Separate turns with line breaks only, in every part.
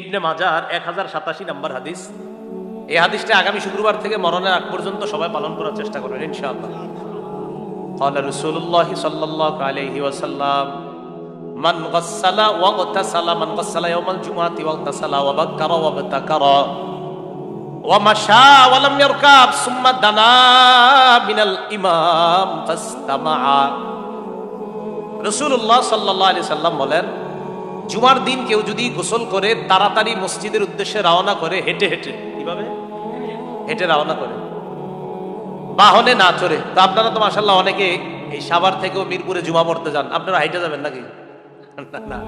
ইবনে মাজার 1087 নম্বর হাদিস। এই হাদিসটা আগামী শুক্রবার থেকে মরণের আগ পর্যন্ত সবাই পালন করার চেষ্টা করবেন ইনশাআল্লাহ। قال رسول الله صلى الله عليه وسلم من غسل واغتسل من غسل يوم الجمعة واغتسل وبكر وابتكر ومشى ولم يركب ثم دنا من الإمام فاستمع। রাসূলুল্লাহ সাল্লাল্লাহু আলাইহি সাল্লাম বলেন, জুমার দিন কেউ যদি গোসল করে তাড়াতাড়ি মসজিদের উদ্দেশ্যে রওনা করে, হেঁটে হেঁটে, কিভাবে হেঁটে রওনা করে, বাহনে না চড়ে। তো আপনারা তো মাশাআল্লাহ অনেকে এই সাভার থেকেও মিরপুরে জুমা পড়তে যান, আপনারা হাইটে যাবেন নাকি? না,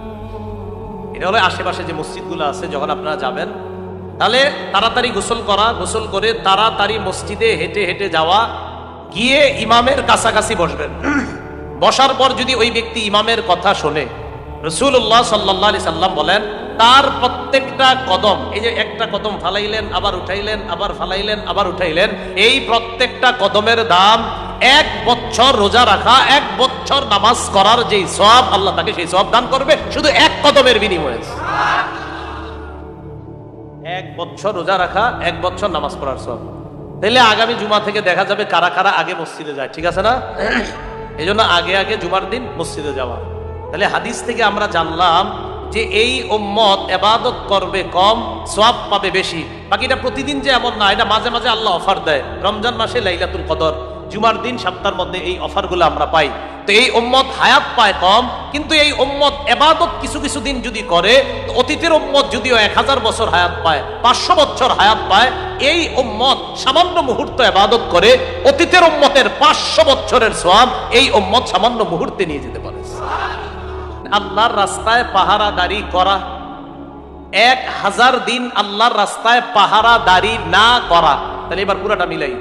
এটা হলো আশেপাশে যে মসজিদগুলো আছে, যখন আপনারা যাবেন তাহলে তাড়াতাড়ি গোসল করা, গোসল করে তাড়াতাড়ি মসজিদে হেঁটে হেঁটে যাওয়া, গিয়ে ইমামের কাছাকাছি বসবেন। বসার পর যদি ওই ব্যক্তি ইমামের কথা শোনে, রাসূলুল্লাহ সাল্লাল্লাহু আলাইহি সাল্লাম বলেন তার প্রত্যেকটা কদম, এই যে একটা কদম ফালাইলেন আবার উঠাইলেন, আবার ফালাইলেন আবার উঠাইলেন, এই প্রত্যেকটা কদমের দাম 1 বছর রোজা রাখা, 1 বছর নামাজ করার যেই সওয়াব, আল্লাহ তাকে সেই সওয়াব দান করবে শুধু 1 কদমের বিনিময়ে। 1 বছর রোজা রাখা, 1 বছর নামাজ পড়ার সওয়াব। তাহলে আগামী জুমা থেকে দেখা যাবে কারা কারা আগে মসজিদে যায়, ঠিক আছে না? এই জন্য আগে আগে জুমার দিন মসজিদে যাওয়া। তাহলে হাদিস থেকে আমরা জানলাম যে এই উম্মত ইবাদত করবে কম, সওয়াব পাবে বেশি। বাকিটা প্রতিদিন যে এমন না, এটা মাঝে মাঝে আল্লাহ অফার দেয়। রমজান মাসে লাইলাতুল কদর, জুমার দিন সপ্তাহের মধ্যে এই অফারগুলো আমরা পাই। তো এই উম্মত হায়াত পায় কম, কিন্তু এই উম্মত ইবাদত কিছু কিছু দিন যদি করে, তো অতীতের উম্মত যদিও 1000 বছর হায়াত পায়, 500 বছর হায়াত পায়, এই উম্মত সামান্য মুহূর্ত ইবাদত করে অতীতের উম্মতের 500 বছরের সওয়াব এই উম্মত সামান্য মুহূর্তে নিয়ে যেতে পারে। আল্লাহর রাস্তায় পাহারাদারি করা, 1000 দিন আল্লাহর রাস্তায় পাহারাদারি না করা, তাহলে এবার পুরাটা মিলাই।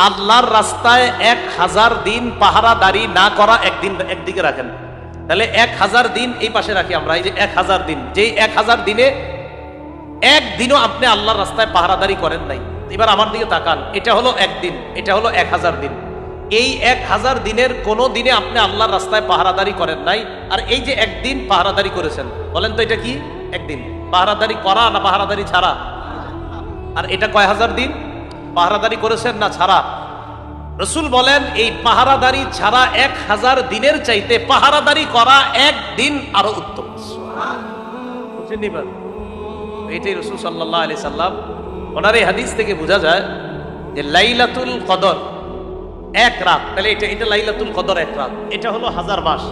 আল্লাহর রাস্তায় 1000 দিন পাহারাদারি না করা, একদিকে রাখেন, তাহলে 1000 দিন এই পাশে রাখি আমরা। এই যে 1000 দিন, যেই 1000 দিনে একদিনও আপনি আল্লাহর রাস্তায় পাহারাদারি করেন নাই, এবার আমার দিকে তাকান, এটা হলো একদিন, এটা হলো 1000 দিন। এই 1000 দিনের কোনো দিনে আপনি আল্লাহর রাস্তায় পাহারাদারি করেন নাই, আর এই যে একদিন পাহারাদারি করেছেন, বলেন তো এটা কি? একদিন পাহারাদারি করা না পাহারাদারি ছাড়া? আর এটা কয় হাজার দিন পাহারাদারি করেছেন না ছাড়া? রাসূল বলেন এই পাহারাদারি ছাড়া 1000 দিনের চাইতে পাহারাদারি করা একদিন আরো উত্তম। এটাই রাসূল সাল্লাল্লাহু আলাইহি সাল্লাম, ওনার এই হাদিস থেকে বোঝা যায় যে লাইলাতুল কদর 1 রাত, তাহলে এটা লাইলাতুল কদর 1 রাত, এটা হলো 1000 মাস।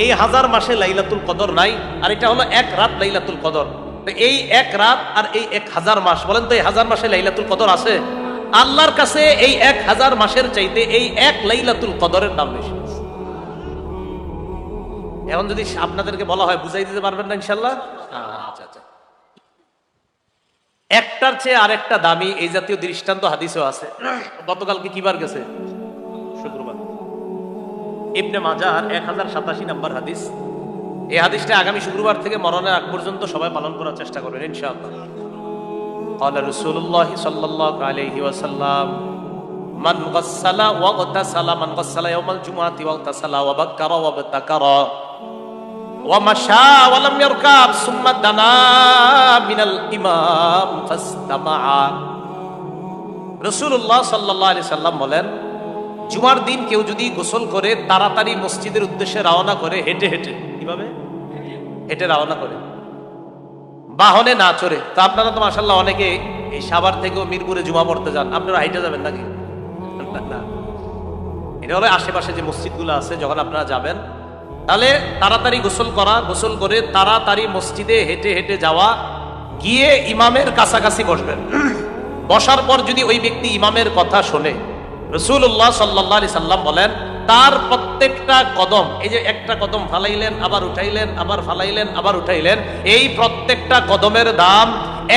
এই 1000 মাসে লাইলাতুল কদর নাই, আর এটা হলো 1 রাত লাইলাতুল কদর। তো এই 1 রাত আর এই 1000 মাস, বলেন তো এই 1000 মাসে লাইলাতুল কদর আছে? আল্লাহর কাছে এই 1000 মাসের চাইতে এই 1 লাইলাতুল কদরের দাম বেশি। এখন যদি আপনাদেরকে বলা হয়, বুঝাই দিতে পারবেন না ইনশাআল্লাহ? আচ্ছা আচ্ছা, একটার চেয়ে আরেকটা দামি, এই জাতীয় দৃষ্টান্ত হাদিসেও আছে। গতকালকে কিবার গেছে? শুক্রবার। ইবনে মাজার 1087 নম্বর হাদিস। এই হাদিসটা আগামী শুক্রবার থেকে মরণের আগ পর্যন্ত সবাই পালন করার চেষ্টা করবেন ইনশাআল্লাহ। قال رسول الله صلى الله عليه وسلم من غسل واغتسل من غسل يوم الجمعة واغتسل وبكر وابتكر ومشى ولم يركب ثم دنا من الإمام فاستمع। রাসূলুল্লাহ সাল্লাল্লাহু আলাইহি সাল্লাম বলেন, জুমার দিন কেউ যদি গোসল করে তাড়াতাড়ি মসজিদের উদ্দেশ্যে রওনা করে, হেঁটে হেঁটে, কিভাবে হেঁটে রওনা করে, বাহনে না চড়ে। তো আপনারা তো মাশাআল্লাহ অনেকে এই সাভার থেকেও মিরপুরে জুমা পড়তে যান, আপনারা হাইটে যাবেন নাকি? না, এটা হলো আশেপাশে যে মসজিদগুলো আছে, যখন আপনারা যাবেন তাহলে তাড়াতাড়ি গোসল করা, গোসল করে তাড়াতাড়ি মসজিদে হেঁটে হেঁটে যাওয়া, গিয়ে ইমামের কাছাকাছি বসবেন। বসার পর যদি ওই ব্যক্তি ইমামের কথা শোনে, রাসূলুল্লাহ সাল্লাল্লাহু আলাইহি সাল্লাম বলেন তার প্রত্যেকটা কদম, এই যে একটা কদম ফালাইলেন আবার উঠাইলেন, আবার ফালাইলেন আবার উঠাইলেন, এই প্রত্যেকটা কদমের দাম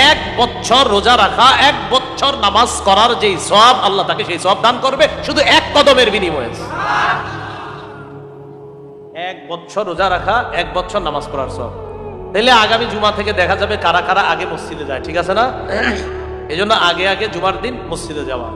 1 বছর রোজা রাখা, 1 বছর নামাজ করার যেই সওয়াব, আল্লাহ তাকে সেই সওয়াব দান করবে শুধু 1 কদমের বিনিময়ে। 1 বছর রোজা রাখা, 1 বছর নামাজ পড়ার সওয়াব। তাহলে আগামী জুমা থেকে দেখা যাবে কারা কারা আগে মসজিদে যায়, ঠিক আছে না? এই জন্য আগে আগে জুমার দিন মসজিদে যাওয়া।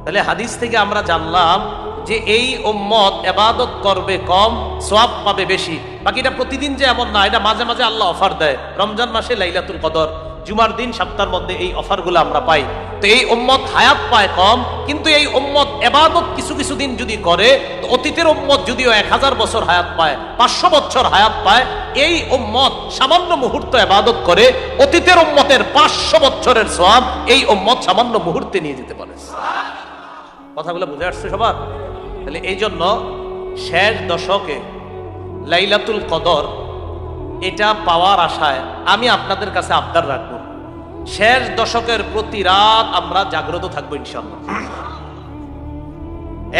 তাহলে হাদিস থেকে আমরা জানলাম যে এই উম্মত ইবাদত করবে কম, সওয়াব পাবে বেশি। বাকিটা প্রতিদিন যে এমন না, এটা মাঝে মাঝে আল্লাহ অফার দেয়। রমজান মাসে লাইলাতুল কদর, জুমার দিন সপ্তাহের মধ্যে এই অফারগুলো আমরা পাই। তো এই উম্মত হায়াত পায় কম, কিন্তু এই উম্মত ইবাদত কিছু কিছু দিন যদি করে, তো অতীতের উম্মত যদিও 1000 বছর হায়াত পায়, 500 বছর হায়াত পায়, এই উম্মত সামান্য মুহূর্ত ইবাদত করে অতীতের উম্মতের 500 বছরের সওয়াব এই উম্মত সামান্য মুহূর্তে নিয়ে যেতে পারে। কথাগুলো বুঝে আসছে সবার? তাহলে এই জন্য শেষ দশকে লাইলাতুল কদর এটা পাওয়ার আশায় আমি আপনাদের কাছে আবদার রাখবো, শেষ দশকের প্রতি রাত আমরা জাগ্রত থাকবো ইনশাআল্লাহ।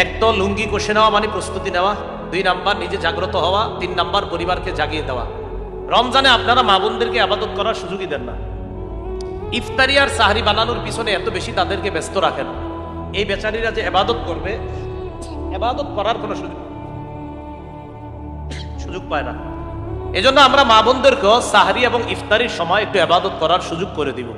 এক তো লুঙ্গি কষে নেওয়া মানে প্রস্তুতি নেওয়া, 2 নাম্বার নিজে জাগ্রত হওয়া, 3 নাম্বার পরিবারকে জাগিয়ে দেওয়া। রমজানে আপনারা মা বোনদেরকে আবাদত করার সুযোগই দেন না, ইফতারি আর সাহরি বানানোর পিছনে এত বেশি তাদেরকে ব্যস্ত রাখেন, এই বেচারীরা যে ইবাদত করবে, ইবাদত করার কোনো সুযোগ পায় না। এজন্য আমরা মা বোনদেরকেও সাহরি এবং ইফতারির সময় একটু ইবাদত করার সুযোগ করে দিব।